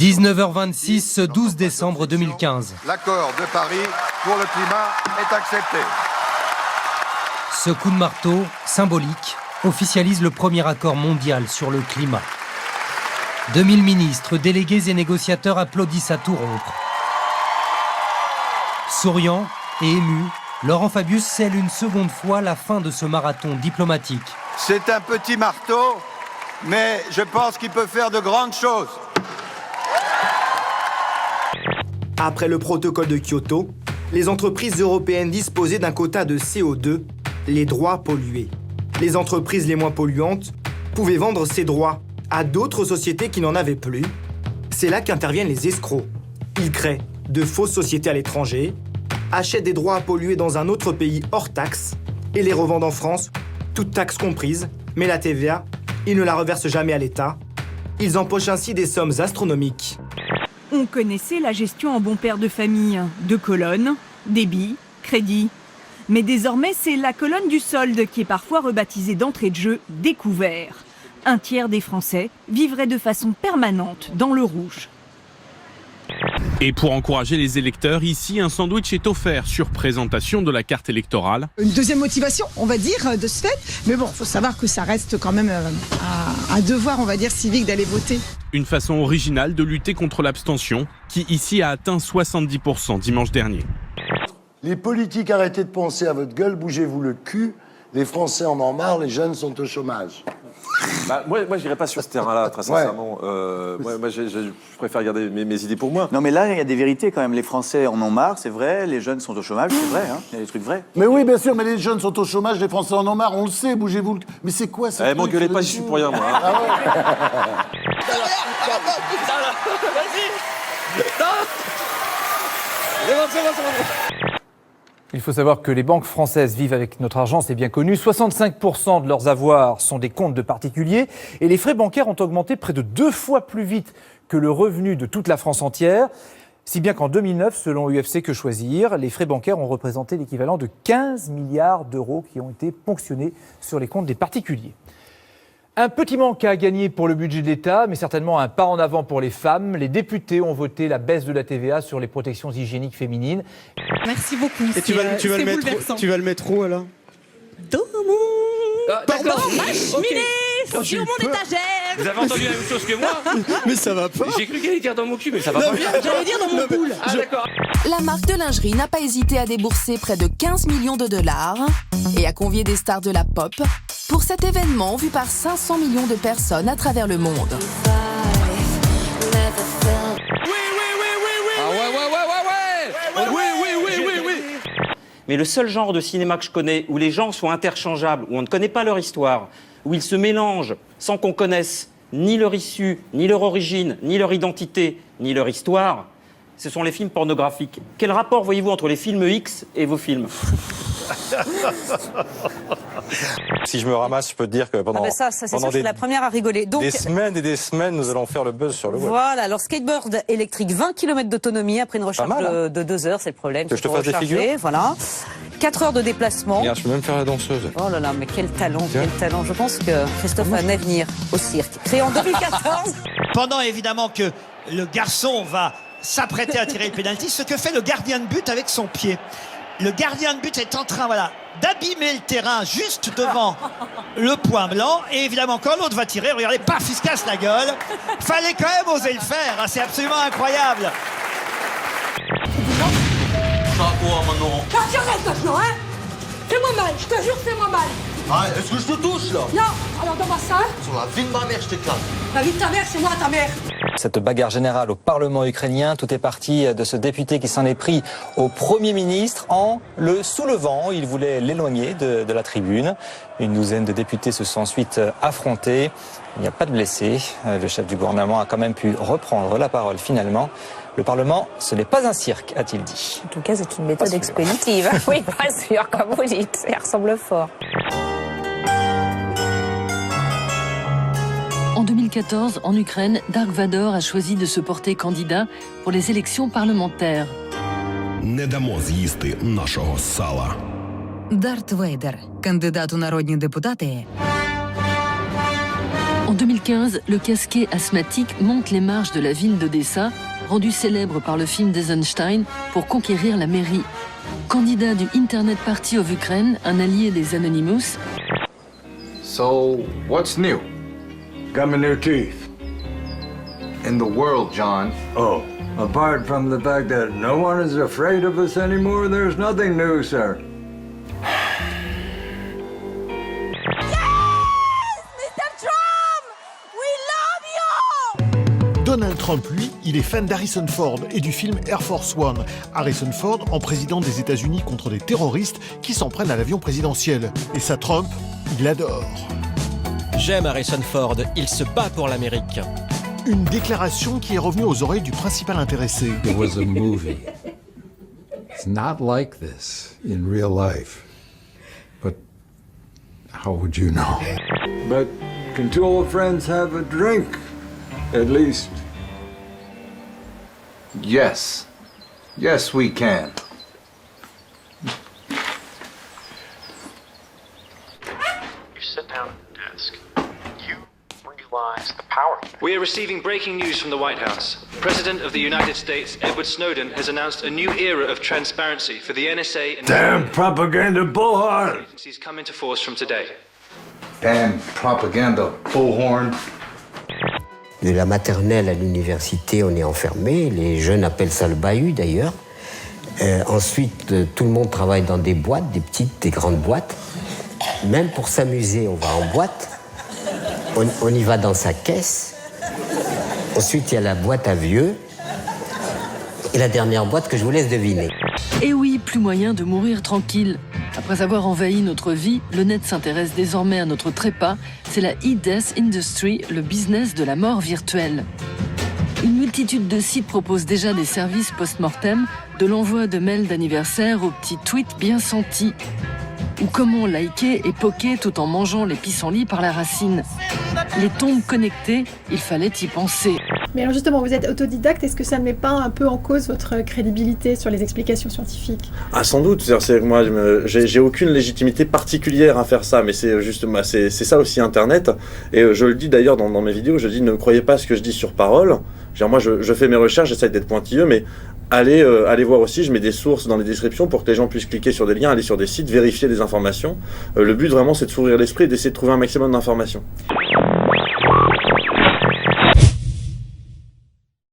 19h26, ce 12 décembre 2015. L'accord de Paris pour le climat est accepté. Ce coup de marteau, symbolique, officialise le premier accord mondial sur le climat. 2000 ministres, délégués et négociateurs applaudissent à tout rompre. Souriant et ému, Laurent Fabius scelle une seconde fois la fin de ce marathon diplomatique. C'est un petit marteau, mais je pense qu'il peut faire de grandes choses. Après le protocole de Kyoto, les entreprises européennes disposaient d'un quota de CO2, les droits pollués. Les entreprises les moins polluantes pouvaient vendre ces droits à d'autres sociétés qui n'en avaient plus. C'est là qu'interviennent les escrocs. Ils créent de fausses sociétés à l'étranger, achètent des droits à polluer dans un autre pays hors taxe et les revendent en France, toutes taxes comprises, mais la TVA, ils ne la reversent jamais à l'État. Ils empochent ainsi des sommes astronomiques. On connaissait la gestion en bon père de famille, de colonnes, débit, crédit. Mais désormais, c'est la colonne du solde qui est parfois rebaptisée d'entrée de jeu découvert. Un tiers des Français vivraient de façon permanente dans le rouge. Et pour encourager les électeurs, ici, un sandwich est offert sur présentation de la carte électorale. Une deuxième motivation, on va dire, de ce fait. Mais bon, il faut savoir que ça reste quand même un devoir, on va dire, civique d'aller voter. Une façon originale de lutter contre l'abstention, qui ici a atteint 70% dimanche dernier. Les politiques, arrêtez de penser à votre gueule, bougez-vous le cul. Les Français en ont marre, les jeunes sont au chômage. Moi, j'irai pas sur ce terrain-là, très sincèrement. Moi, je préfère garder mes idées pour moi. Non, mais là, il y a des vérités quand même. Les Français en ont marre, c'est vrai. Les jeunes sont au chômage, c'est vrai. Hein. Il y a des trucs vrais. Mais oui, bien sûr, mais les jeunes sont au chômage, les Français en ont marre, on le sait, bougez-vous le cul. Mais c'est quoi ça? M'engueulez pas, j'y suis pour rien, moi. Hein. Ah ouais. Il faut savoir que les banques françaises vivent avec notre argent, c'est bien connu. 65% de leurs avoirs sont des comptes de particuliers et les frais bancaires ont augmenté près de 2 fois plus vite que le revenu de toute la France entière. Si bien qu'en 2009, selon UFC Que Choisir, les frais bancaires ont représenté l'équivalent de 15 milliards d'euros qui ont été ponctionnés sur les comptes des particuliers. Un petit manque à gagner pour le budget de l'État, mais certainement un pas en avant pour les femmes. Les députés ont voté la baisse de la TVA sur les protections hygiéniques féminines. Merci beaucoup. Et tu vas le mettre où alors? Dans mon... Pardon, ma cheminée, sur mon étagère. Vous avez entendu la même chose que moi? Mais ça va pas. J'ai cru qu'elle allait dire dans mon cul, mais ça va pas bien. J'allais dire dans mon poule. Ah d'accord. La marque de lingerie n'a pas hésité à débourser près de 15 millions de dollars et à convier des stars de la pop pour cet événement vu par 500 millions de personnes à travers le monde. Mais le seul genre de cinéma que je connais où les gens sont interchangeables, où on ne connaît pas leur histoire, où ils se mélangent sans qu'on connaisse ni leur issue, ni leur origine, ni leur identité, ni leur histoire, ce sont les films pornographiques. Quel rapport voyez-vous entre les films X et vos films? Si je me ramasse, je peux te dire que pendant, ça c'est sûr, je suis la première à rigoler. Donc, des semaines et des semaines, nous allons faire le buzz sur le web. voilà, alors skateboard électrique, 20 km d'autonomie après une recharge de 2 heures, c'est le problème. Que je te fasse des figures? Voilà. 4 heures de déplacement. Regarde, je peux même faire la danseuse. Oh là là, mais quel talent, quel talent. Je pense que Christophe a un avenir au cirque. Créé en 2014. Pendant évidemment que le garçon va s'apprêter à tirer le pénalty, ce que fait le gardien de but avec son pied. Le gardien de but est en train, d'abîmer le terrain juste devant le point blanc. Et évidemment, quand l'autre va tirer, regardez, paf, il se casse la gueule. Fallait quand même oser le faire, hein, c'est absolument incroyable. Ça quoi maintenant? Tu arrêtes maintenant, hein? Fais-moi mal, je te jure, fais-moi mal. Ah, est-ce que je te touche là? Non, alors dans ma salle. Sur la vie de ma mère, je t'éclate. La vie de ta mère, c'est moi ta mère. Cette bagarre générale au Parlement ukrainien, tout est parti de ce député qui s'en est pris au Premier ministre en le soulevant. Il voulait l'éloigner de la tribune. Une douzaine de députés se sont ensuite affrontés. Il n'y a pas de blessés. Le chef du gouvernement a quand même pu reprendre la parole finalement. Le Parlement, ce n'est pas un cirque, a-t-il dit. En tout cas, c'est une méthode expéditive. Oui, pas sûr, comme vous dites. Ça ressemble fort. En 2014, en Ukraine, Dark Vador a choisi de se porter candidat pour les élections parlementaires. Не дамо з'їсти нашого сала. Дарт Вейдер, кандидат у народні депутати, En 2015, le casquet asthmatique monte les marches de la ville d'Odessa, rendu célèbre par le film d'Eisenstein, pour conquérir la mairie. Candidat du Internet Party of Ukraine, un allié des Anonymous. So, what's new? Got my new teeth. In the world, John. Oh, apart from the fact that no one is afraid of us anymore, there's nothing new, sir. Donald Trump, lui, il est fan d'Harrison Ford et du film Air Force One. Harrison Ford en président des États-Unis contre des terroristes qui s'en prennent à l'avion présidentiel. Et ça, Trump, il l'adore. J'aime Harrison Ford, il se bat pour l'Amérique. Une déclaration qui est revenue aux oreilles du principal intéressé. It was a movie. It's not like this in real life. But how would you know? But can two old friends have a drink? At least. Yes. Yes, we can. You sit down at the desk. You realize the power. We are receiving breaking news from the White House. President of the United States, Edward Snowden, has announced a new era of transparency for the NSA and Damn propaganda bullhorn! agencies come into force from today. Damn propaganda bullhorn! De la maternelle à l'université, on est enfermé. Les jeunes appellent ça le bahut, d'ailleurs. Ensuite, tout le monde travaille dans des boîtes, des petites, des grandes boîtes. Même pour s'amuser, on va en boîte. On y va dans sa caisse. Ensuite, il y a la boîte à vieux. Et la dernière boîte que je vous laisse deviner. Et oui, plus moyen de mourir tranquille. Après avoir envahi notre vie, le net s'intéresse désormais à notre trépas. C'est la e-death industry, le business de la mort virtuelle. Une multitude de sites proposent déjà des services post-mortem, de l'envoi de mails d'anniversaire aux petits tweets bien sentis. Ou comment liker et poker tout en mangeant les pissenlits par la racine. Les tombes connectées, il fallait y penser. Mais alors justement, vous êtes autodidacte, est-ce que ça ne met pas un peu en cause votre crédibilité sur les explications scientifiques ? Ah, sans doute. C'est moi, j'ai aucune légitimité particulière à faire ça, mais c'est justement c'est ça aussi Internet. Et je le dis d'ailleurs dans mes vidéos, je dis ne croyez pas ce que je dis sur parole. Moi, je fais mes recherches, j'essaie d'être pointilleux, mais allez voir aussi, je mets des sources dans les descriptions pour que les gens puissent cliquer sur des liens, aller sur des sites, vérifier des informations. Le but vraiment, c'est de s'ouvrir l'esprit et d'essayer de trouver un maximum d'informations.